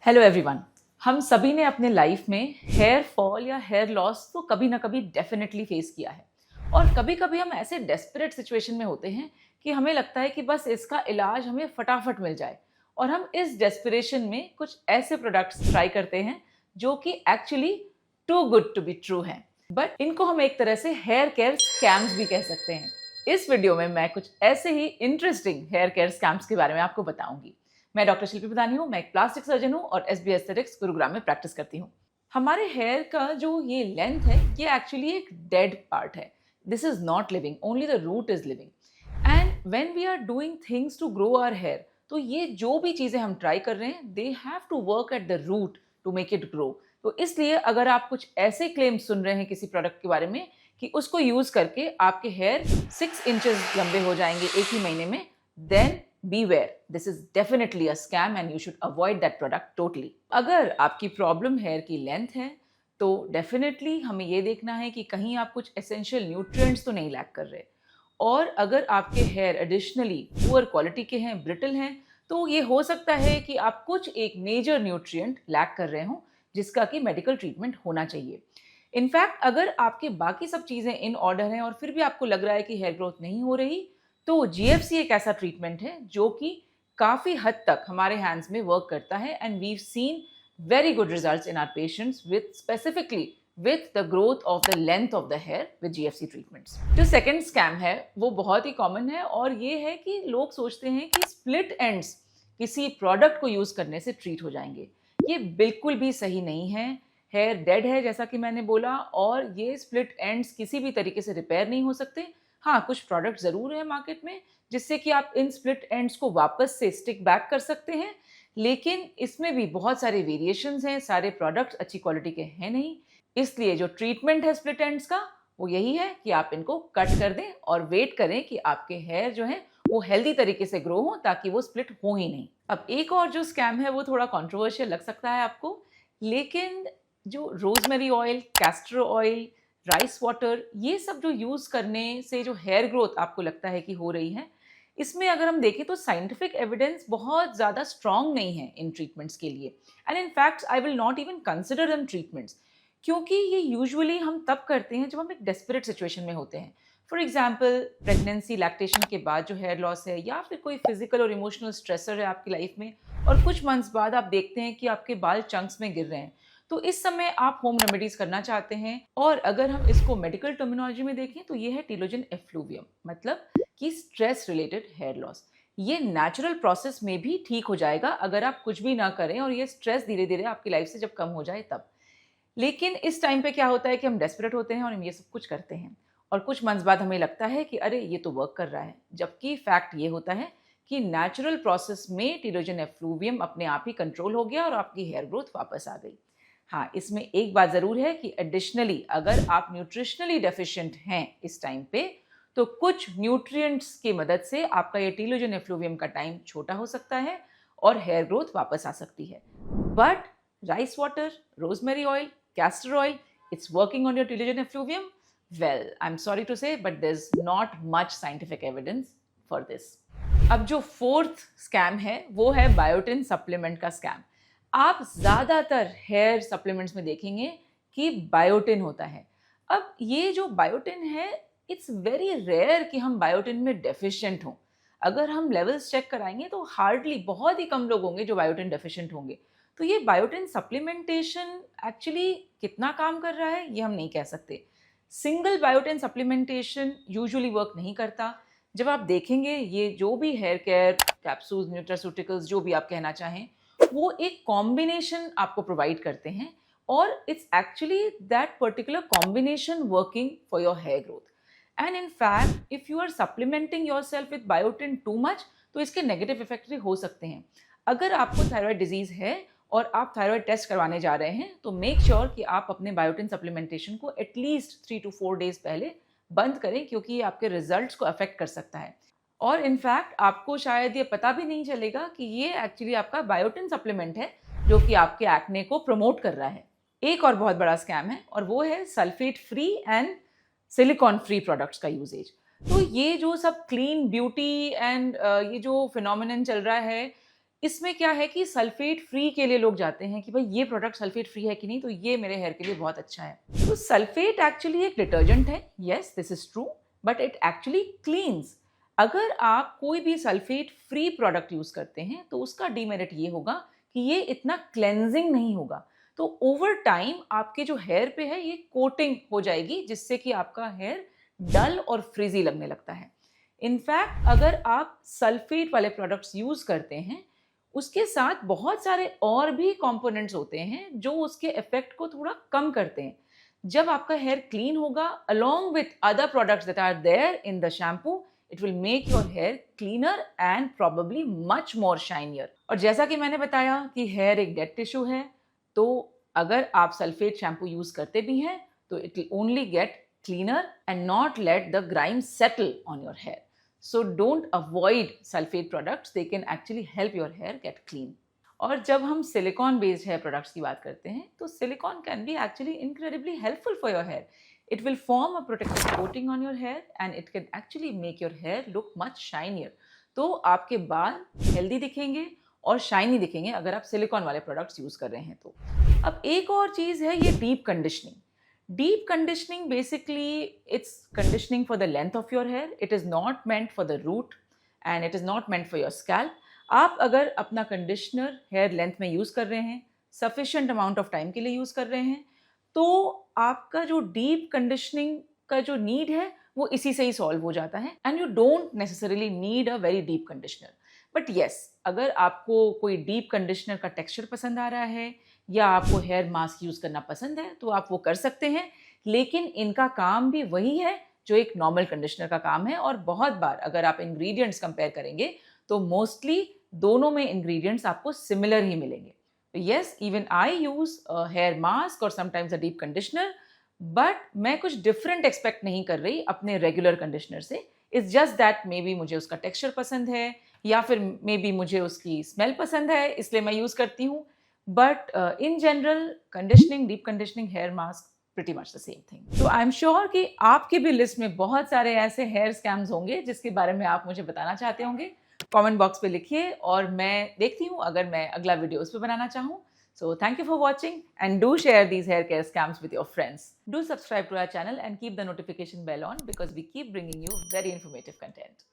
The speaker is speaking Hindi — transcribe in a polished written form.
Hello everyone. हम सभी ने अपने लाइफ में हेयर फॉल या हेयर लॉस तो कभी ना कभी डेफिनेटली फेस किया है। और कभी कभी हम ऐसे डेस्परेट सिचुएशन में होते हैं कि हमें लगता है कि बस इसका इलाज हमें फटाफट मिल जाए। और हम इस डेस्परेशन में कुछ ऐसे प्रोडक्ट्स ट्राई करते हैं जो कि actually too good to be true हैं। बट इनको हम एक तरह से हेयर केयर स्कैम्स भी कह सकते हैं। इस वीडियो में मैं कुछ ऐसे ही इंटरेस्टिंग हेयर केयर स्कैम्स के बारे में आपको बताऊंगी। मैं डॉक्टर शिल्पी प्रधानी हूँ। मैं एक प्लास्टिक सर्जन हूँ और एसबी एस्थेटिक्स गुरुग्राम में प्रैक्टिस करती हूँ। हमारे हेयर का जो ये लेंथ है ये एक्चुअली एक डेड पार्ट है। This is not living, only the root is living. And when we are doing things to grow our hair, तो ये जो भी चीज़ें हम ट्राई कर रहे हैं they have to work at the root to make it grow. तो इसलिए अगर आप कुछ ऐसे क्लेम सुन रहे हैं किसी प्रोडक्ट के बारे में कि उसको यूज़ करके आपके हेयर 6 इंचेस लंबे हो जाएंगे एक ही महीने में, then beware, this is definitely a scam and you should avoid that product totally. अगर आपकी प्रॉब्लम हेयर की लेंथ है तो डेफिनेटली हमें ये देखना है कि कहीं आप कुछ एसेंशियल न्यूट्रिएंट्स तो नहीं लैक कर रहे। और अगर आपके हेयर एडिशनली पुअर क्वालिटी के हैं, ब्रिटल हैं, तो ये हो सकता है कि आप कुछ एक मेजर न्यूट्रिएंट लैक कर रहे हों जिसका कि मेडिकल ट्रीटमेंट होना चाहिए। इनफैक्ट अगर आपके बाकी सब चीज़ें इन ऑर्डर हैं और फिर भी आपको लग रहा है कि हेयर ग्रोथ नहीं हो रही, तो जीएफसी एक ऐसा ट्रीटमेंट है जो कि काफ़ी हद तक हमारे हैंड्स में वर्क करता है and we seen very good results in our patients with specifically with the growth of the length of the hair with GFC treatments. जो सेकेंड स्कैम है वो बहुत ही कॉमन है और ये है कि लोग सोचते हैं कि स्प्लिट एंड्स किसी प्रोडक्ट को यूज़ करने से ट्रीट हो जाएंगे। ये बिल्कुल भी सही नहीं है। हेयर डेड है जैसा कि मैंने बोला, और ये स्प्लिट एंड्स किसी भी तरीके से रिपेयर नहीं हो सकते। हाँ, कुछ प्रोडक्ट ज़रूर है मार्केट में जिससे कि आप इन स्प्लिट एंड्स को वापस से स्टिक बैक कर सकते हैं, लेकिन इसमें भी बहुत सारे वेरिएशंस हैं, सारे प्रोडक्ट्स अच्छी क्वालिटी के हैं नहीं। इसलिए जो ट्रीटमेंट है स्प्लिट एंड्स का वो यही है कि आप इनको कट कर दें और वेट करें कि आपके हेयर जो हैं वो हेल्दी तरीके से ग्रो हो ताकि वो स्प्लिट हो ही नहीं। अब एक और जो स्कैम है वो थोड़ा कंट्रोवर्शियल लग सकता है आपको, लेकिन जो rosemary oil, castor oil, rice water, ये सब जो यूज़ करने से जो हेयर ग्रोथ आपको लगता है कि हो रही है, इसमें अगर हम देखें तो साइंटिफिक एविडेंस बहुत ज़्यादा स्ट्रॉन्ग नहीं है इन ट्रीटमेंट्स के लिए। And in fact I will not even consider them treatments, क्योंकि ये यूजुअली हम तब करते हैं जब हम एक डेस्परेट सिचुएशन में होते हैं। फॉर एग्जाम्पल प्रेगनेंसी, लैक्टेशन के बाद जो हेयर लॉस है, या फिर कोई फिजिकल और इमोशनल स्ट्रेसर है आपकी लाइफ में और कुछ मंथ्स बाद आप देखते हैं कि आपके बाल चंक्स में गिर रहे हैं, तो इस समय आप होम रेमेडीज करना चाहते हैं। और अगर हम इसको मेडिकल टर्मिनोलॉजी में देखें तो ये है टीलोजन एफ्लूवियम, मतलब कि स्ट्रेस रिलेटेड हेयर लॉस। ये नेचुरल प्रोसेस में भी ठीक हो जाएगा अगर आप कुछ भी ना करें और ये स्ट्रेस धीरे धीरे आपकी लाइफ से जब कम हो जाए तब। लेकिन इस टाइम पे क्या होता है कि हम डेस्परेट होते हैं और हम ये सब कुछ करते हैं और कुछ मंथ्स बाद हमें लगता है कि अरे ये तो वर्क कर रहा है, जबकि फैक्ट ये होता है कि नेचुरल प्रोसेस में टीलोजन एफ्लूवियम अपने आप ही कंट्रोल हो गया और आपकी हेयर ग्रोथ वापस आ गई। हाँ, इसमें एक बात ज़रूर है कि एडिशनली अगर आप न्यूट्रिशनली डेफिशिएंट हैं इस टाइम पे, तो कुछ न्यूट्रिएंट्स की मदद से आपका ये टीलोजन एफ्लूवियम का टाइम छोटा हो सकता है और हेयर ग्रोथ वापस आ सकती है। But rice water, rosemary oil, castor oil, it's working on your telogen effluvium? Well, I'm sorry to say, but there's not much scientific evidence for this. अब जो फोर्थ स्कैम है वो है बायोटिन सप्लीमेंट का स्कैम। आप ज़्यादातर हेयर सप्लीमेंट्स में देखेंगे कि बायोटिन होता है। अब ये जो बायोटिन है, इट्स वेरी रेयर कि हम बायोटिन में डेफिशिएंट हों। अगर हम लेवल्स चेक कराएंगे तो हार्डली, बहुत ही कम लोग होंगे जो बायोटिन डेफिशिएंट होंगे। तो ये बायोटिन सप्लीमेंटेशन एक्चुअली कितना काम कर रहा है ये हम नहीं कह सकते। Single biotin supplementation usually work नहीं करता। जब आप देखेंगे ये जो भी हेयर केयर कैप्सूल्स, न्यूट्रास्यूटिकल्स, जो भी आप कहना चाहें, वो एक कॉम्बिनेशन आपको प्रोवाइड करते हैं और it's actually that particular combination working for your hair growth. And in fact if you are supplementing your self with biotin too much, तो इसके नेगेटिव इफेक्ट भी हो सकते हैं। अगर आपको थायराइड डिजीज़ है और आप थायराइड टेस्ट करवाने जा रहे हैं, तो मेक श्योर कि आप अपने बायोटिन सप्लीमेंटेशन को एटलीस्ट 3 to 4 डेज पहले बंद करें, क्योंकि ये आपके रिजल्ट्स को अफेक्ट कर सकता है। और इनफैक्ट आपको शायद ये पता भी नहीं चलेगा कि ये एक्चुअली आपका बायोटिन सप्लीमेंट है जो कि आपके एक्ने को प्रमोट कर रहा है। एक और बहुत बड़ा स्कैम है और वो है sulphate free and silicon free products का यूजेज। तो ये जो सब क्लीन ब्यूटी एंड ये जो फिनोमिनन चल रहा है, इसमें क्या है कि सल्फेट फ्री के लिए लोग जाते हैं कि भाई ये प्रोडक्ट सल्फेट फ्री है कि नहीं, तो ये मेरे हेयर के लिए बहुत अच्छा है। तो सल्फेट एक्चुअली एक डिटर्जेंट है, yes this is true, but it actually cleans. अगर आप कोई भी सल्फेट फ्री प्रोडक्ट यूज करते हैं तो उसका डीमेरिट ये होगा कि ये इतना क्लेंजिंग नहीं होगा। तो ओवर टाइम आपके जो हेयर पे है ये कोटिंग हो जाएगी, जिससे कि आपका हेयर डल और फ्रिजी लगने लगता है। इनफैक्ट अगर आप सल्फेट वाले प्रोडक्ट्स यूज करते हैं, उसके साथ बहुत सारे और भी कंपोनेंट्स होते हैं जो उसके इफेक्ट को थोड़ा कम करते हैं। जब आपका हेयर क्लीन होगा along with other products that are there in the shampoo, it will make your hair cleaner and probably much more shinier. और जैसा कि मैंने बताया कि हेयर एक डेड टिश्यू है, तो अगर आप सल्फेट शैम्पू यूज करते भी हैं तो it will only get cleaner and not let the grime settle on your hair. So don't avoid sulfate products, they can actually help your hair get clean. और जब हम सिलिकॉन बेस्ड हेयर प्रोडक्ट्स की बात करते हैं तो silicone can be actually incredibly helpful for your hair. It will form a protective coating on your hair and it can actually make your hair look much shinier. तो आपके बाल हेल्दी दिखेंगे और शाइनी दिखेंगे अगर आप सिलिकॉन वाले प्रोडक्ट्स यूज कर रहे हैं तो. अब एक और चीज है ये deep conditioning. Deep conditioning basically it's conditioning for the length of your hair. It is not meant for the root and it is not meant for your scalp. आप अगर अपना कंडीशनर हेयर लेंथ में यूज कर रहे हैं, सफिशिएंट अमाउंट ऑफ टाइम के लिए यूज कर रहे हैं, तो आपका जो डीप कंडीशनिंग का जो नीड है वो इसी से ही सॉल्व हो जाता है and you don't necessarily need a very deep conditioner. But yes, अगर आपको कोई डीप कंडीशनर का टेक्सचर पसंद आ रहा है या आपको हेयर मास्क यूज करना पसंद है तो आप वो कर सकते हैं, लेकिन इनका काम भी वही है जो एक नॉर्मल कंडीशनर का काम है. और बहुत बार अगर आप इंग्रेडिएंट्स कंपेयर करेंगे तो मोस्टली दोनों में इंग्रेडिएंट्स आपको सिमिलर ही मिलेंगे. Yes, even I use hair mask और sometimes a deep conditioner, but मैं कुछ डिफरेंट एक्सपेक्ट नहीं कर रही अपने रेगुलर कंडीशनर से. It's just that maybe मुझे उसका टेक्सचर पसंद है या फिर मे बी मुझे उसकी स्मेल पसंद है, इसलिए मैं यूज करती हूँ. But in general, conditioning, deep conditioning, hair mask, pretty much the same thing. तो आई एम श्योर कि आपकी भी लिस्ट में बहुत सारे ऐसे हेयर स्कैम्स होंगे जिसके बारे में आप मुझे बताना चाहते होंगे. कमेंट बॉक्स पे लिखिए और मैं देखती हूँ अगर मैं अगला वीडियो उस पर बनाना चाहूँ. So thank you for watching and do share these hair care scams with your friends. Do subscribe to our channel and keep the notification bell on because we keep bringing you very informative content.